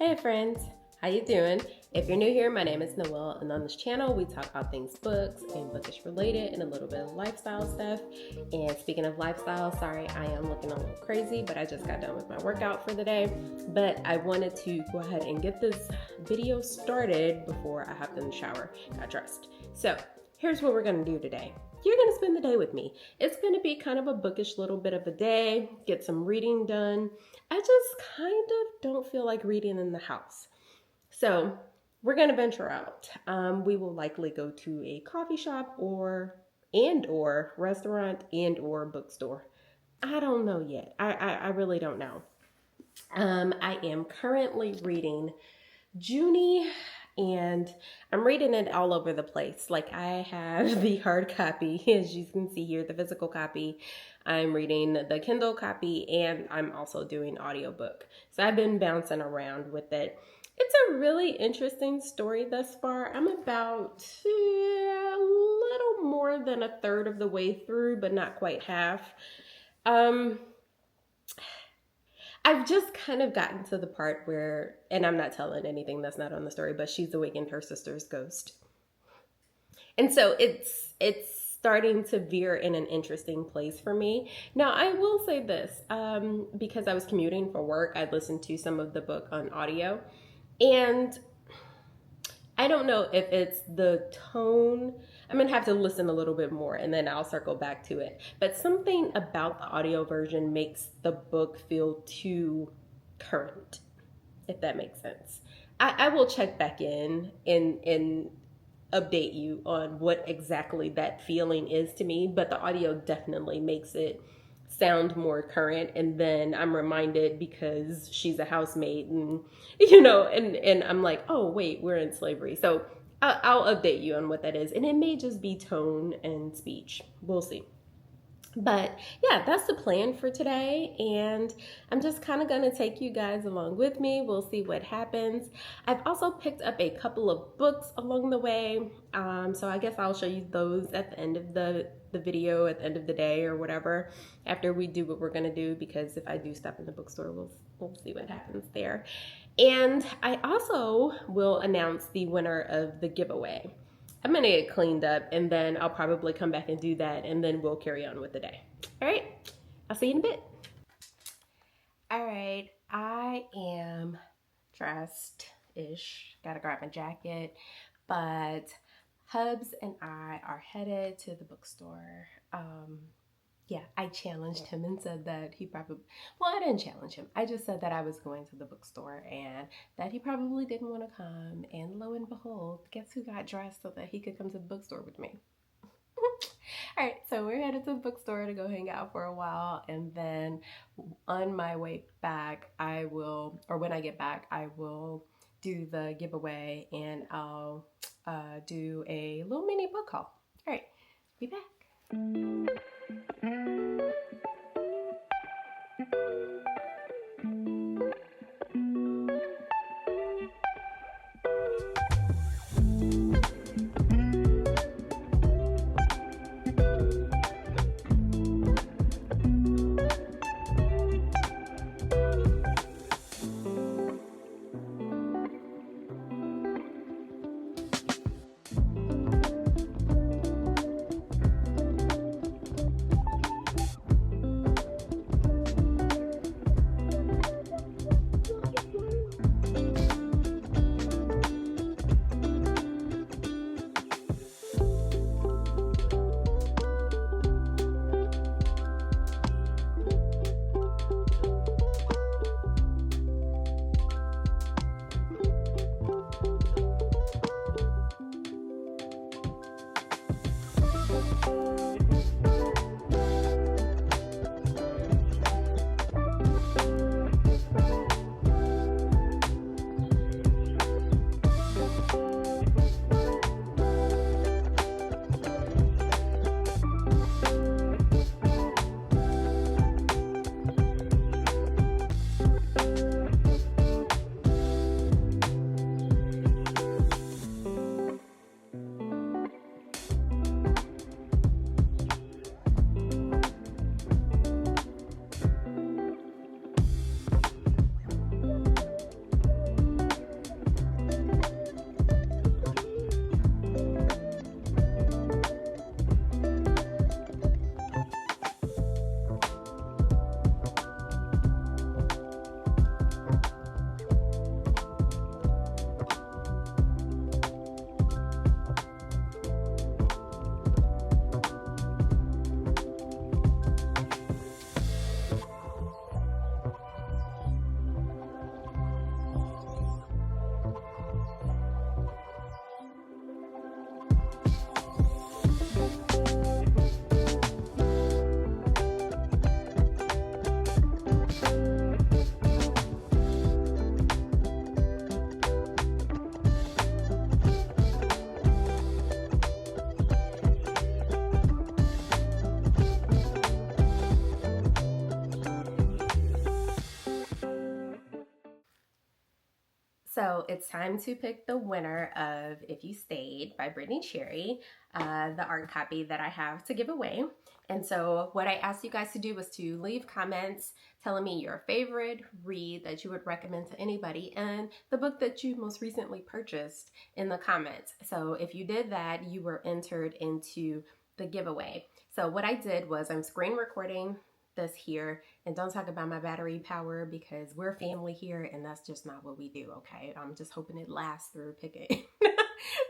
Hey friends, how you doing? If you're new here, my name is Noelle, and on this channel we talk about things books and bookish related and a little bit of lifestyle stuff. And speaking of lifestyle, sorry I am looking a little crazy, but I just got done with my workout for the day. But I wanted to go ahead and get this video started before I hopped in the shower, got dressed. So here's what we're gonna do today. You're gonna spend the day with me. It's gonna be kind of a bookish little bit of a day, get some reading done. I just kind of don't feel like reading in the house. So we're gonna venture out. We will likely go to a coffee shop or restaurant or bookstore. I don't know yet. I really don't know. I am currently reading Junie, and I'm reading it all over the place. Like, I have the hard copy, as you can see here, the physical copy. I'm reading the Kindle copy, and I'm also doing audiobook. So I've been bouncing around with it. It's a really interesting story thus far. I'm about a little more than a third of the way through, but not quite half. I've just kind of gotten to the part where, and I'm not telling anything that's not on the story, but she's awakened her sister's ghost. And so it's starting to veer in an interesting place for me. Now, I will say this, because I was commuting for work, I listened to some of the book on audio, and I don't know if it's the tone. I'm gonna have to listen a little bit more and then I'll circle back to it. But something about the audio version makes the book feel too current, if that makes sense. I will check back in and update you on what exactly that feeling is to me, but the audio definitely makes it sound more current. And then I'm reminded, because she's a housemaid, and and I'm like, oh wait, we're in slavery. So I'll update you on what that is, and it may just be tone and speech. We'll see. But yeah, that's the plan for today, and I'm just kind of going to take you guys along with me. We'll see what happens. I've also picked up a couple of books along the way, so I guess I'll show you those at the end of the video, at the end of the day or whatever, after we do what we're going to do, because if I do stop in the bookstore, we'll see what happens there. And I also will announce the winner of the giveaway. I'm gonna get cleaned up, and then I'll probably come back and do that, and then we'll carry on with the day. All right, I'll see you in a bit. All right, I am dressed-ish. Gotta grab my jacket, but Hubs and I are headed to the bookstore. Yeah, I challenged him and said that he probably, well, I didn't challenge him. I just said that I was going to the bookstore and that he probably didn't want to come. And lo and behold, guess who got dressed so that he could come to the bookstore with me? All right, so we're headed to the bookstore to go hang out for a while. And then on my way back, when I get back, I will do the giveaway, and I'll do a little mini book haul. All right, be back. So it's time to pick the winner of If You Stayed by Brittany Cherry, the art copy that I have to give away. And so what I asked you guys to do was to leave comments telling me your favorite read that you would recommend to anybody and the book that you most recently purchased in the comments. So if you did that, you were entered into the giveaway. So what I did was I'm screen recording this here, and don't talk about my battery power because we're family here and that's just not what we do, okay? I'm just hoping it lasts through picking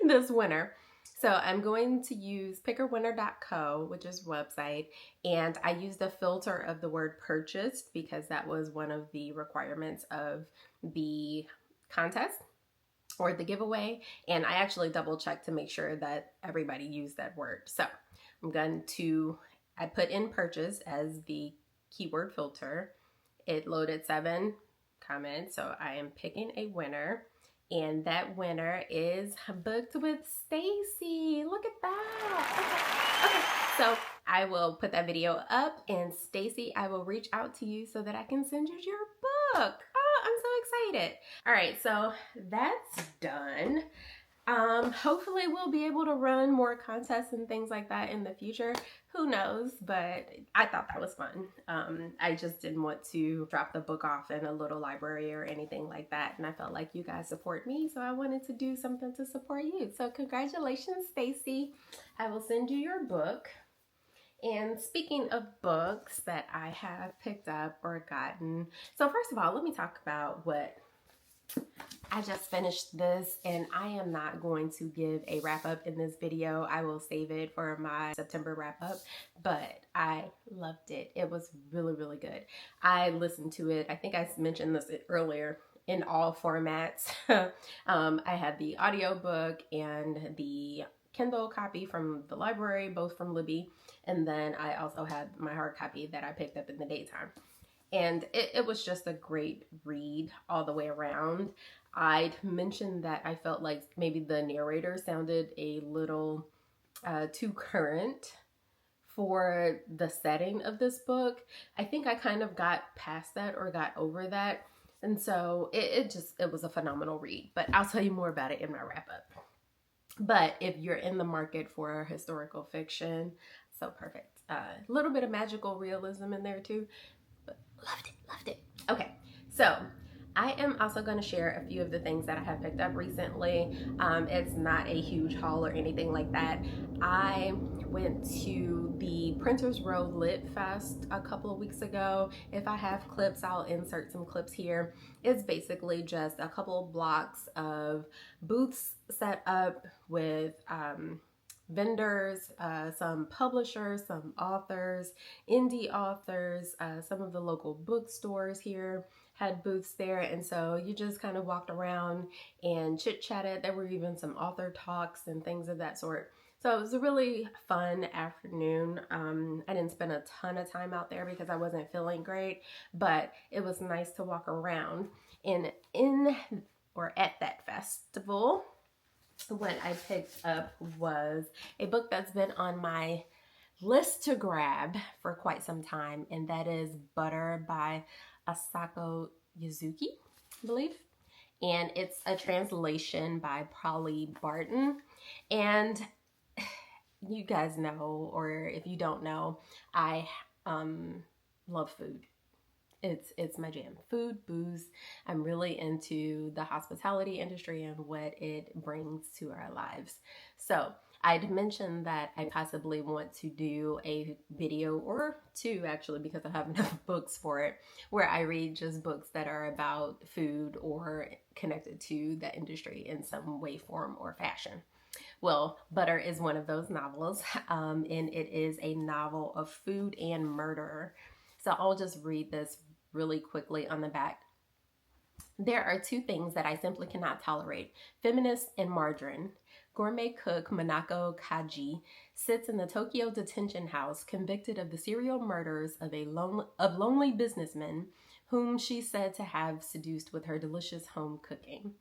this winner. So I'm going to use pickerwinner.co, which is a website, and I used a filter of the word purchased because that was one of the requirements of the contest or the giveaway, and I actually double checked to make sure that everybody used that word. So I'm going to, I put in purchase as the keyword filter. It loaded 7 comments, so I am picking a winner. And that winner is Booked with Stacy. Look at that. Okay. So I will put that video up, and Stacy, I will reach out to you so that I can send you your book. Oh, I'm so excited. All right, so that's done. Hopefully we'll be able to run more contests and things like that in the future. Who knows, but I thought that was fun. I just didn't want to drop the book off in a little library or anything like that. And I felt like you guys support me, so I wanted to do something to support you. So congratulations, Stacy. I will send you your book. And speaking of books that I have picked up or gotten, so first of all, let me talk about what I just finished this, and I am not going to give a wrap up in this video. I will save it for my September wrap up, but I loved it. It was really, really good. I listened to it. I think I mentioned this earlier, in all formats. I had the audiobook and the Kindle copy from the library, both from Libby, and then I also had my hard copy that I picked up in the daytime. And it was just a great read all the way around. I'd mentioned that I felt like maybe the narrator sounded a little too current for the setting of this book. I think I kind of got past that or got over that. And so it was a phenomenal read, but I'll tell you more about it in my wrap up. But if you're in the market for historical fiction, so perfect. A little bit of magical realism in there too. Loved it. Okay, so I am also going to share a few of the things that I have picked up recently. It's not a huge haul or anything like that. I went to the Printers Row Lit Fest a couple of weeks ago. If I have clips, I'll insert some clips here. It's basically just a couple of blocks of booths set up with vendors, some publishers, some authors, indie authors, some of the local bookstores here had booths there, and so you just kind of walked around and chit-chatted. There were even some author talks and things of that sort. So it was a really fun afternoon. I didn't spend a ton of time out there because I wasn't feeling great, but it was nice to walk around. And at that festival, what I picked up was a book that's been on my list to grab for quite some time, and that is Butter by Asako Yuzuki, I believe. And it's a translation by Polly Barton. And you guys know, or if you don't know, I love food. It's my jam. Food, booze. I'm really into the hospitality industry and what it brings to our lives. So I'd mentioned that I possibly want to do a video or two, actually, because I have enough books for it, where I read just books that are about food or connected to the industry in some way, form, or fashion. Well, Butter is one of those novels, and it is a novel of food and murder. So I'll just read this really quickly on the back. There are 2 things that I simply cannot tolerate: feminists and margarine. Gourmet cook Manako Kaji sits in the Tokyo detention house convicted of the serial murders of lonely businessmen whom she's said to have seduced with her delicious home cooking.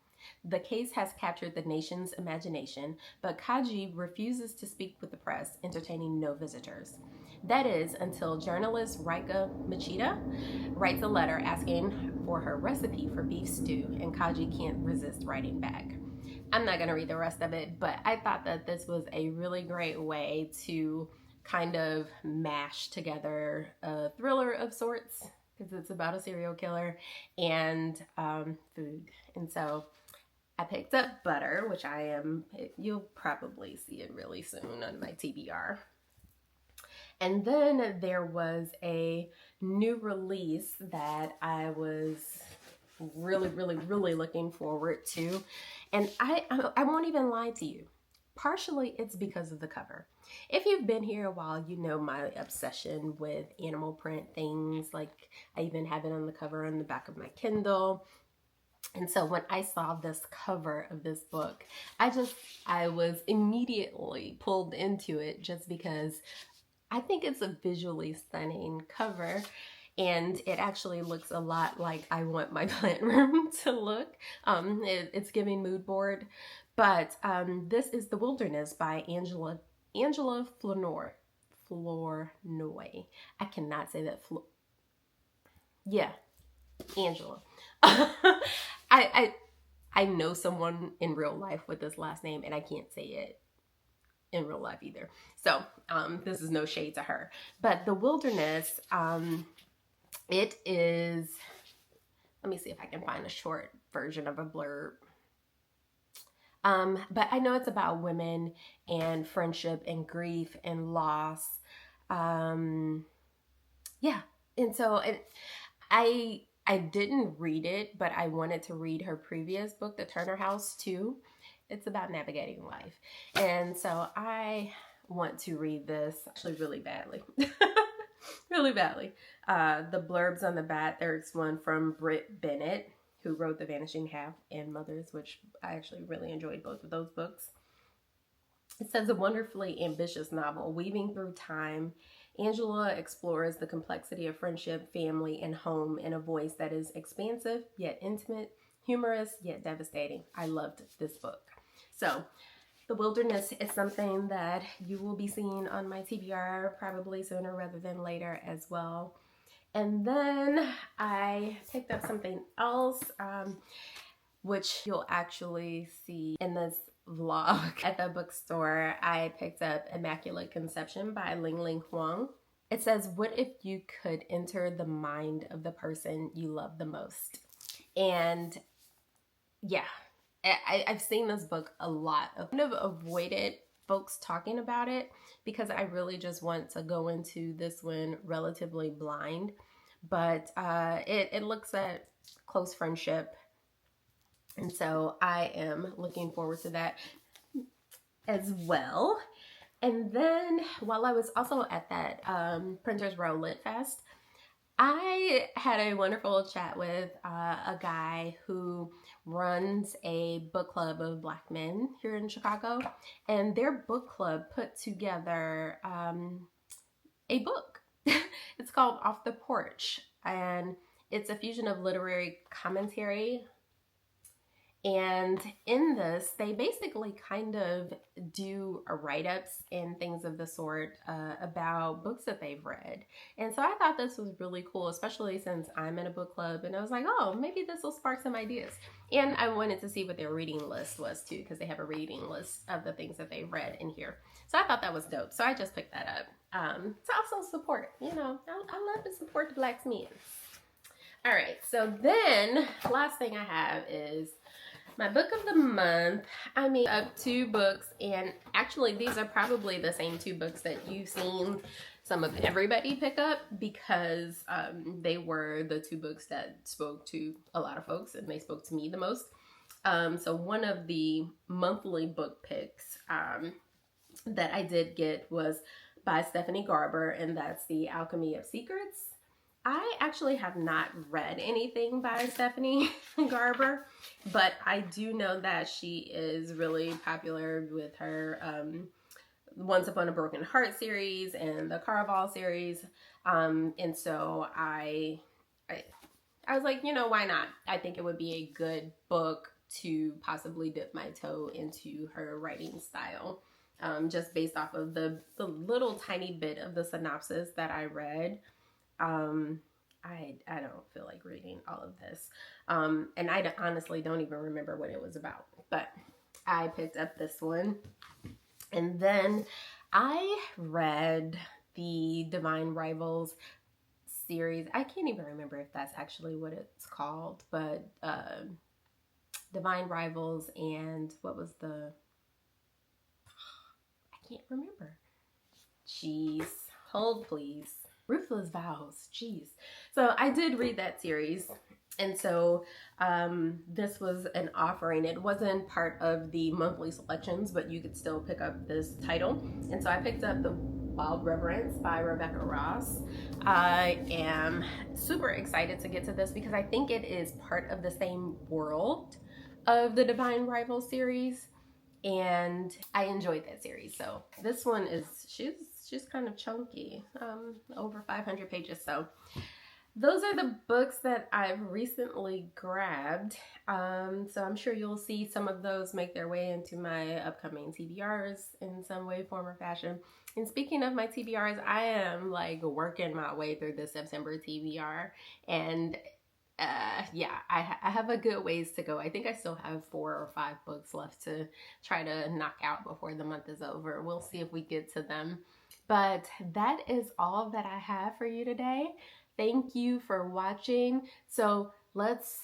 The case has captured the nation's imagination, but Kaji refuses to speak with the press, entertaining no visitors. That is until journalist Rika Machida writes a letter asking for her recipe for beef stew, and Kaji can't resist writing back. I'm not going to read the rest of it, but I thought that this was a really great way to kind of mash together a thriller of sorts, because it's about a serial killer and food. And so I picked up Butter, which you'll probably see it really soon on my TBR. And then there was a new release that I was really looking forward to. And I won't even lie to you. Partially, it's because of the cover. If you've been here a while, you know my obsession with animal print things. Like, I even have it on the cover on the back of my Kindle. And so when I saw this cover of this book, I was immediately pulled into it just because I think it's a visually stunning cover. And it actually looks a lot like I want my plant room to look. It's giving mood board. But this is The Wilderness by Angela Flournoy. I cannot say that. Yeah, Angela. I know someone in real life with this last name, and I can't say it in real life either. So this is no shade to her. But The Wilderness, it is, let me see if I can find a short version of a blurb. But I know it's about women and friendship and grief and loss. Yeah. And so I didn't read it, but I wanted to read her previous book, The Turner House, too. It's about navigating life. And so I want to read this actually really badly. Really badly. The blurbs on the back, there's one from Britt Bennett, who wrote The Vanishing Half and Mothers, which I actually really enjoyed both of those books. It says, a wonderfully ambitious novel, weaving through time, Angela explores the complexity of friendship, family, and home in a voice that is expansive yet intimate, humorous yet devastating. I loved this book. So, The Wilderness is something that you will be seeing on my TBR probably sooner rather than later as well. And then I picked up something else, which you'll actually see in this vlog. At the bookstore, I picked up Immaculate Conception by Ling Ling Huang. It says, what if you could enter the mind of the person you love the most? And yeah, I've seen this book a lot. I've kind of avoided folks talking about it because I really just want to go into this one relatively blind. But it looks at close friendship. And so I am looking forward to that as well. And then while I was also at that Printers Row Lit Fest, I had a wonderful chat with a guy who runs a book club of Black men here in Chicago. And their book club put together a book. It's called Off the Porch. And it's a fusion of literary commentary. And in this, they basically kind of do write-ups and things of the sort about books that they've read. And so I thought this was really cool, especially since I'm in a book club. And I was like, oh, maybe this will spark some ideas. And I wanted to see what their reading list was too, because they have a reading list of the things that they read in here. So I thought that was dope. So I just picked that up. To also support, you know, I love to support the Black men. All right, so then last thing I have is my book of the month. I mean, up 2 books, and actually these are probably the same 2 books that you've seen some of everybody pick up, because they were the 2 books that spoke to a lot of folks, and they spoke to me the most. So one of the monthly book picks that I did get was by Stephanie Garber, and that's The Alchemy of Secrets. I actually have not read anything by Stephanie Garber, but I do know that she is really popular with her Once Upon a Broken Heart series and the Caraval series. And so I was like, you know, why not? I think it would be a good book to possibly dip my toe into her writing style. just based off of the little tiny bit of the synopsis that I read. I don't feel like reading all of this. And I honestly don't even remember what it was about. But I picked up this one. And then I read the Divine Rivals series. I can't even remember if that's actually what it's called. But Divine Rivals and what was the... I can't remember. Jeez. Hold, please. Ruthless Vows. Jeez. So I did read that series. And so this was an offering. It wasn't part of the monthly selections, but you could still pick up this title. And so I picked up The Wild Reverence by Rebecca Ross. I am super excited to get to this because I think it is part of the same world of the Divine Rival series. And I enjoyed that series. So this one is, she's kind of chunky, over 500 pages. So those are the books that I've recently grabbed. So I'm sure you'll see some of those make their way into my upcoming TBRs in some way, form, or fashion. And speaking of my TBRs, I am like working my way through the September TBR. And yeah, I have a good ways to go. I think I still have 4 or 5 books left to try to knock out before the month is over. We'll see if we get to them. But that is all that I have for you today. Thank you for watching. So let's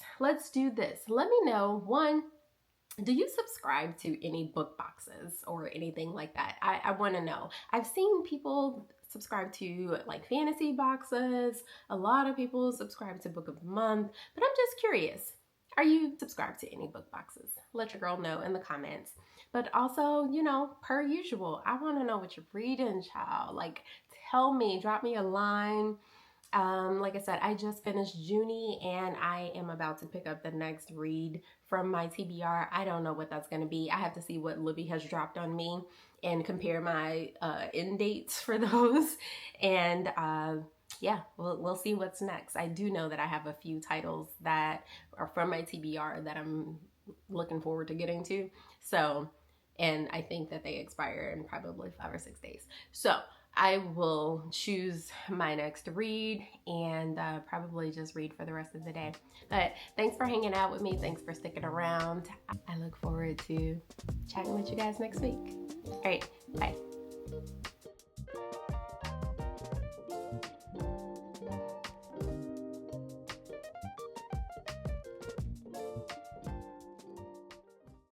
do this. Let me know, one, do you subscribe to any book boxes or anything like that? I want to know. I've seen people subscribe to like fantasy boxes. A lot of people subscribe to Book of the Month, but I'm just curious. Are you subscribed to any book boxes? Let your girl know in the comments. But also, you know, per usual, I want to know what you're reading, child. Like, tell me, drop me a line. Like I said, I just finished Junie and I am about to pick up the next read from my TBR. I don't know what that's going to be. I have to see what Libby has dropped on me and compare my end dates for those. And yeah, we'll see what's next. I do know that I have a few titles that are from my TBR that I'm looking forward to getting to. So, and I think that they expire in probably 5 or 6 days. So I will choose my next read and probably just read for the rest of the day. But thanks for hanging out with me. Thanks for sticking around. I look forward to chatting with you guys next week. All right, bye.